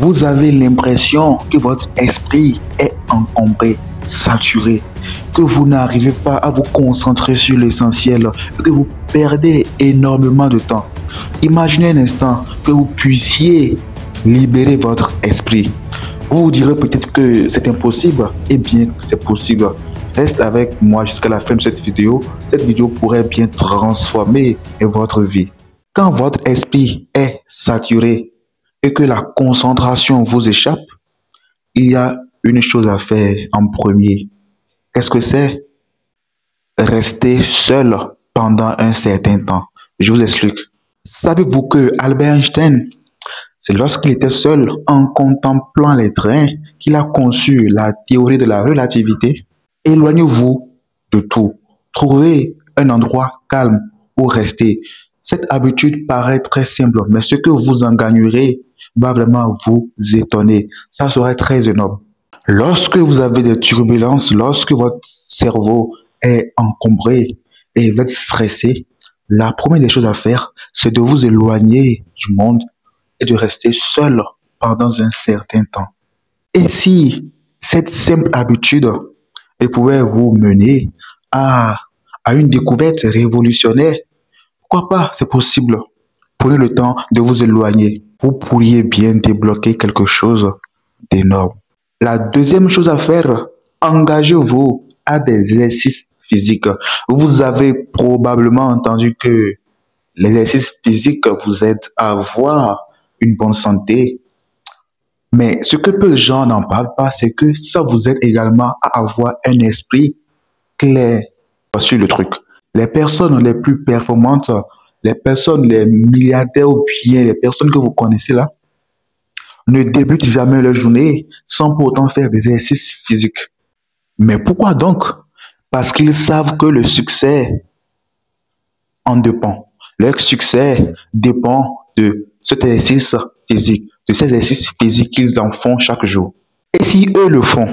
Vous avez l'impression que votre esprit est encombré, saturé, que vous n'arrivez pas à vous concentrer sur l'essentiel, que vous perdez énormément de temps. Imaginez un instant que vous puissiez libérer votre esprit. Vous vous direz peut-être que c'est impossible. Eh bien, c'est possible. Reste avec moi jusqu'à la fin de cette vidéo. Cette vidéo pourrait bien transformer votre vie. Quand votre esprit est saturé et que la concentration vous échappe, il y a une chose à faire en premier. Qu'est-ce que c'est? Rester seul pendant un certain temps. Je vous explique. Savez-vous que Albert Einstein, c'est lorsqu'il était seul en contemplant les trains qu'il a conçu la théorie de la relativité? Éloignez-vous de tout. Trouvez un endroit calme où rester. Cette habitude paraît très simple, mais ce que vous en gagnerez va vraiment vous étonner. Ça serait très énorme. Lorsque vous avez des turbulences, lorsque votre cerveau est encombré et vous êtes stressé, la première des choses à faire, c'est de vous éloigner du monde et de rester seul pendant un certain temps. Et si cette simple habitude pouvait vous mener à une découverte révolutionnaire, pourquoi pas, c'est possible. Prenez le temps de vous éloigner. Vous pourriez bien débloquer quelque chose d'énorme. La deuxième chose à faire, engagez-vous à des exercices physiques. Vous avez probablement entendu que l'exercice physique vous aide à avoir une bonne santé. Mais ce que peu de gens n'en parlent pas, c'est que ça vous aide également à avoir un esprit clair sur le truc. Les personnes les plus performantes, les personnes, les milliardaires ou bien les personnes que vous connaissez là, ne débutent jamais leur journée sans pour autant faire des exercices physiques. Mais pourquoi donc? Parce qu'ils savent que le succès en dépend. Leur succès dépend de cet exercice physique, de ces exercices physiques qu'ils en font chaque jour. Et si eux le font?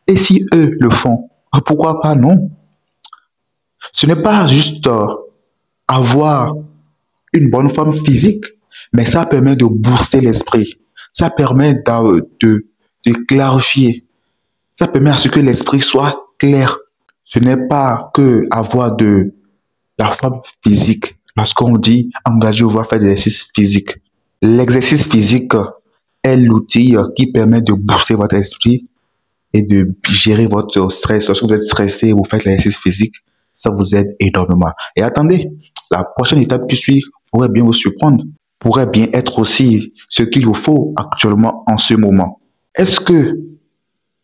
Et si eux le font? Pourquoi pas non? Ce n'est pas juste avoir une bonne forme physique, mais ça permet de booster l'esprit. Ça permet de clarifier. Ça permet à ce que l'esprit soit clair. Ce n'est pas que avoir de la forme physique. Lorsqu'on dit engagez-vous à faire des exercices physiques. L'exercice physique est l'outil qui permet de booster votre esprit et de gérer votre stress. Lorsque vous êtes stressé, vous faites l'exercice physique, ça vous aide énormément. Et attendez, la prochaine étape qui suit pourrait bien vous surprendre, pourrait bien être aussi ce qu'il vous faut actuellement en ce moment. Est-ce que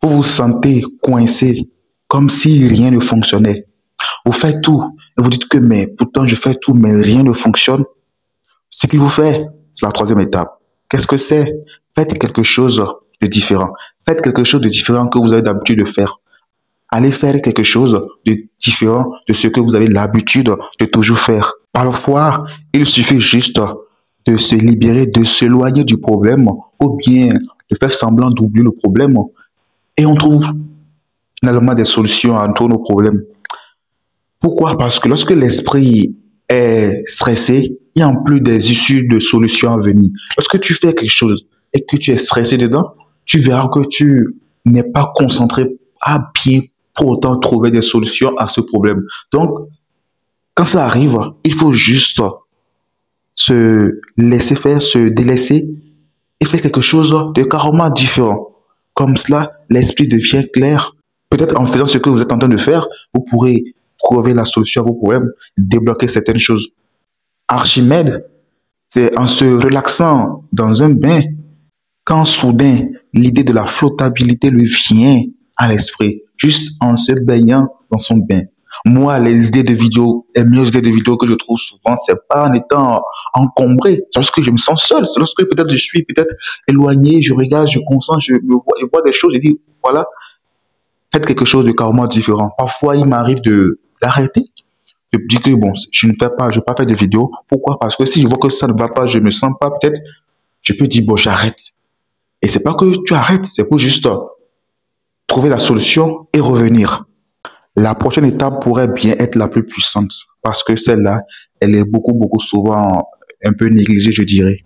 vous vous sentez coincé comme si rien ne fonctionnait? Vous faites tout et vous dites que mais pourtant je fais tout mais rien ne fonctionne. Ce qu'il vous fait, c'est la troisième étape. Qu'est-ce que c'est? Faites quelque chose de différent. Faites quelque chose de différent que vous avez l'habitude de faire. Allez faire quelque chose de différent de ce que vous avez l'habitude de toujours faire. Parfois, il suffit juste de se libérer, de s'éloigner du problème ou bien de faire semblant d'oublier le problème et on trouve finalement des solutions à tous nos problèmes. Pourquoi? Parce que lorsque l'esprit est stressé, il y a en plus des issues de solutions à venir. Lorsque tu fais quelque chose et que tu es stressé dedans, tu verras que tu n'es pas concentré à bien pour autant trouver des solutions à ce problème. Donc, quand ça arrive, il faut juste se laisser faire, se délaisser et faire quelque chose de carrément différent. Comme cela, l'esprit devient clair. Peut-être en faisant ce que vous êtes en train de faire, vous pourrez trouver la solution à vos problèmes, débloquer certaines choses. Archimède, c'est en se relaxant dans un bain, quand soudain l'idée de la flottabilité lui vient à l'esprit, juste en se baignant dans son bain. Moi, les meilleures idées de vidéos que je trouve souvent, c'est pas en étant encombré, c'est lorsque je me sens seul, c'est lorsque peut-être je suis peut-être éloigné, je regarde, je concentre, je vois des choses, je dis, voilà, faites quelque chose de carrément différent. Parfois, il m'arrive d'arrêter, de dire que bon, je ne vais pas faire de vidéos. Pourquoi? Parce que si je vois que ça ne va pas, je ne me sens pas, peut-être, je peux dire, bon, j'arrête. Et c'est pas que tu arrêtes, c'est pour juste trouver la solution et revenir. La prochaine étape pourrait bien être la plus puissante parce que celle-là, elle est beaucoup souvent un peu négligée, je dirais.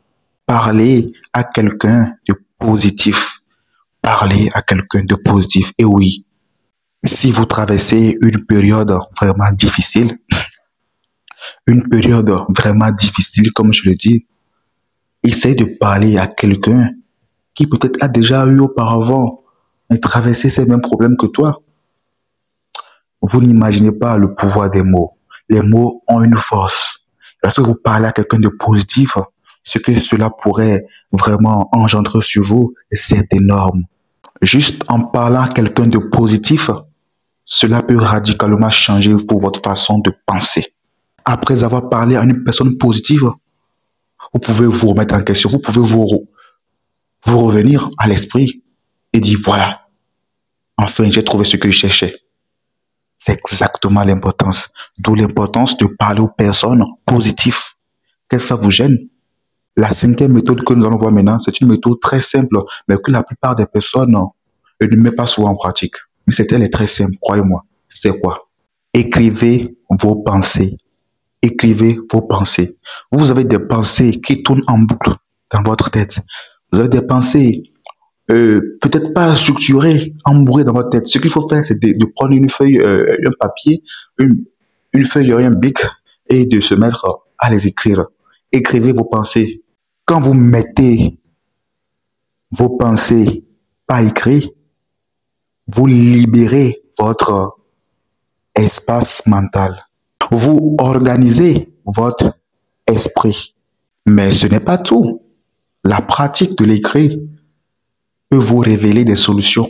Parler à quelqu'un de positif. Parlez à quelqu'un de positif. Et oui, si vous traversez une période vraiment difficile, comme je le dis, essayez de parler à quelqu'un qui peut-être a déjà eu auparavant et traversé ces mêmes problèmes que toi. Vous n'imaginez pas le pouvoir des mots. Les mots ont une force. Lorsque vous parlez à quelqu'un de positif, ce que cela pourrait vraiment engendrer sur vous, c'est énorme. Juste en parlant à quelqu'un de positif, cela peut radicalement changer pour votre façon de penser. Après avoir parlé à une personne positive, vous pouvez vous remettre en question, vous pouvez vous revenir à l'esprit et dire voilà, enfin j'ai trouvé ce que je cherchais. C'est exactement l'importance. D'où l'importance de parler aux personnes positives. Qu'est-ce que ça vous gêne? La cinquième méthode que nous allons voir maintenant, c'est une méthode très simple, mais que la plupart des personnes ne mettent pas souvent en pratique. Mais c'est elle est très simple, croyez-moi. C'est quoi? Écrivez vos pensées. Écrivez vos pensées. Vous avez des pensées qui tournent en boucle dans votre tête. Vous avez des pensées peut-être pas structurées, embourrées dans votre tête. Ce qu'il faut faire, c'est de prendre une feuille, un papier, une feuille et un bic et de se mettre à les écrire. Écrivez vos pensées. Quand vous mettez vos pensées par écrit, vous libérez votre espace mental. Vous organisez votre esprit. Mais ce n'est pas tout. La pratique de l'écrit peut vous révéler des solutions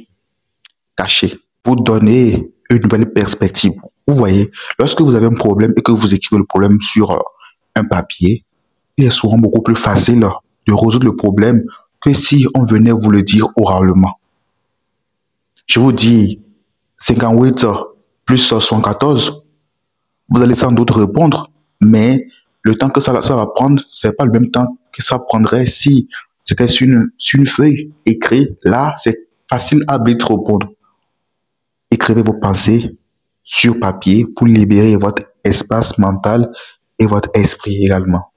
cachées, vous donner une nouvelle perspective. Vous voyez, lorsque vous avez un problème et que vous écrivez le problème sur un papier, il est souvent beaucoup plus facile de résoudre le problème que si on venait vous le dire oralement. Je vous dis 58 plus 74, vous allez sans doute répondre, mais le temps que ça va prendre, c'est pas le même temps que ça prendrait si c'était sur une feuille écrite. Là, c'est facile à vite répondre. Écrivez vos pensées sur papier pour libérer votre espace mental et votre esprit également.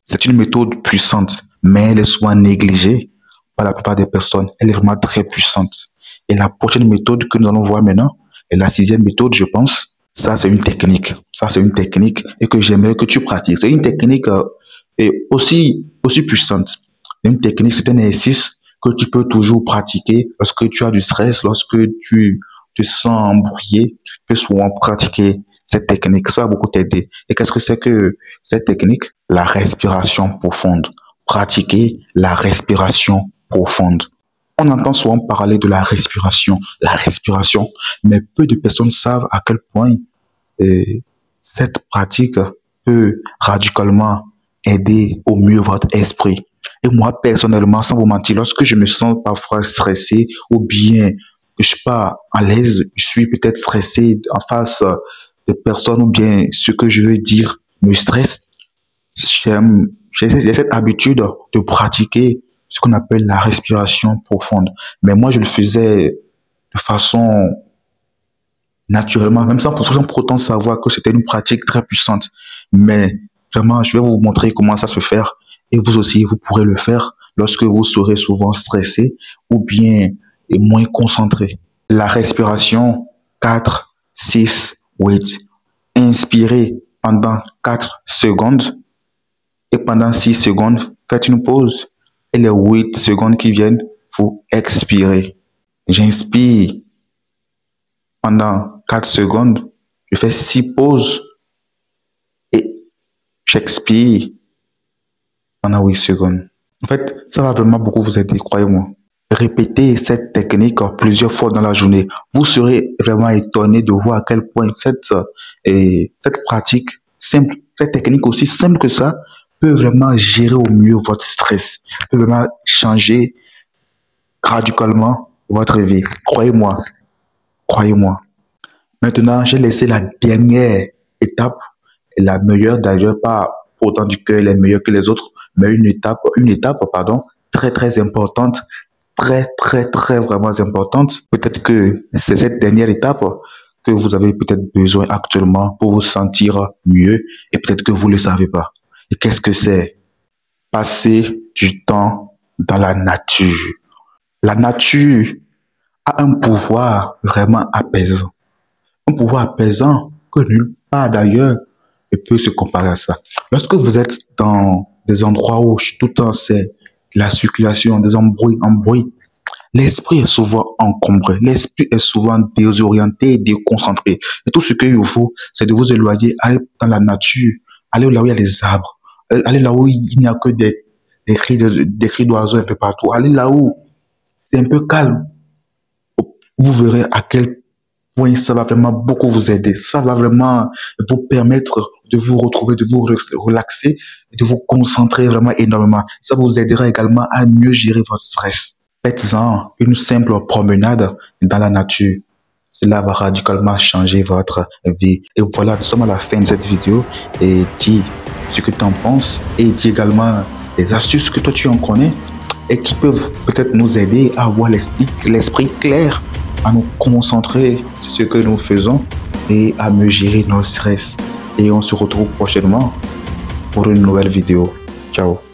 C'est une méthode puissante, mais elle est souvent négligée par la plupart des personnes. Elle est vraiment très puissante. Et la prochaine méthode que nous allons voir maintenant, et la sixième méthode, je pense, ça c'est une technique. Ça c'est une technique et que j'aimerais que tu pratiques. C'est une technique aussi puissante. Une technique, c'est un exercice que tu peux toujours pratiquer lorsque tu as du stress, lorsque tu te sens embrouillé. Tu peux souvent pratiquer cette technique. Ça va beaucoup t'aider. Et qu'est-ce que c'est que cette technique? La respiration profonde. Pratiquer la respiration profonde. On entend souvent parler de la respiration, mais peu de personnes savent à quel point cette pratique peut radicalement aider au mieux votre esprit. Et moi, personnellement, sans vous mentir, lorsque je me sens parfois stressé ou bien je suis pas à l'aise, je suis peut-être stressé en face des personnes ou bien ce que je veux dire me stresse, j'ai cette habitude de pratiquer ce qu'on appelle la respiration profonde. Mais moi, je le faisais de façon naturellement, même sans pourtant savoir que c'était une pratique très puissante. Mais vraiment, je vais vous montrer comment ça se fait. Et vous aussi, vous pourrez le faire lorsque vous serez souvent stressé ou bien moins concentré. La respiration 4, 6, 8. Inspirez pendant 4 secondes et pendant 6 secondes, faites une pause. Et les 8 secondes qui viennent, vous expirez. J'inspire pendant 4 secondes, je fais 6 pauses et j'expire pendant 8 secondes. En fait, ça va vraiment beaucoup vous aider, croyez-moi. Répétez cette technique plusieurs fois dans la journée. Vous serez vraiment étonné de voir à quel point cette pratique simple, cette technique aussi simple que ça, peut vraiment gérer au mieux votre stress, peut vraiment changer radicalement votre vie. Croyez-moi, croyez-moi. Maintenant, j'ai laissé la dernière étape, la meilleure d'ailleurs, pas autant du cœur, elle est meilleure que les autres, mais une étape, pardon, très importante, très vraiment importante. Peut-être que c'est cette dernière étape que vous avez peut-être besoin actuellement pour vous sentir mieux et peut-être que vous ne le savez pas. Et qu'est-ce que c'est? Passer du temps dans la nature. La nature a un pouvoir vraiment apaisant. Un pouvoir apaisant que nulle part d'ailleurs ne peut se comparer à ça. Lorsque vous êtes dans des endroits où tout le temps c'est la circulation, des embrouilles, l'esprit est souvent encombré, l'esprit est souvent désorienté et déconcentré. Et tout ce qu'il vous faut, c'est de vous éloigner, aller dans la nature, aller là où il y a les arbres, aller là où il n'y a que des cris d'oiseaux un peu partout, aller là où c'est un peu calme. Vous verrez à quel point ça va vraiment beaucoup vous aider. Ça va vraiment vous permettre de vous retrouver, de vous relaxer, de vous concentrer vraiment énormément. Ça vous aidera également à mieux gérer votre stress. Faites-en une simple promenade dans la nature. Cela va radicalement changer votre vie. Et voilà, nous sommes à la fin de cette vidéo. Et dis ce que tu en penses. Et dis également les astuces que toi tu en connais et qui peuvent peut-être nous aider à avoir l'esprit clair, à nous concentrer sur ce que nous faisons et à mieux gérer nos stress. Et on se retrouve prochainement pour une nouvelle vidéo. Ciao.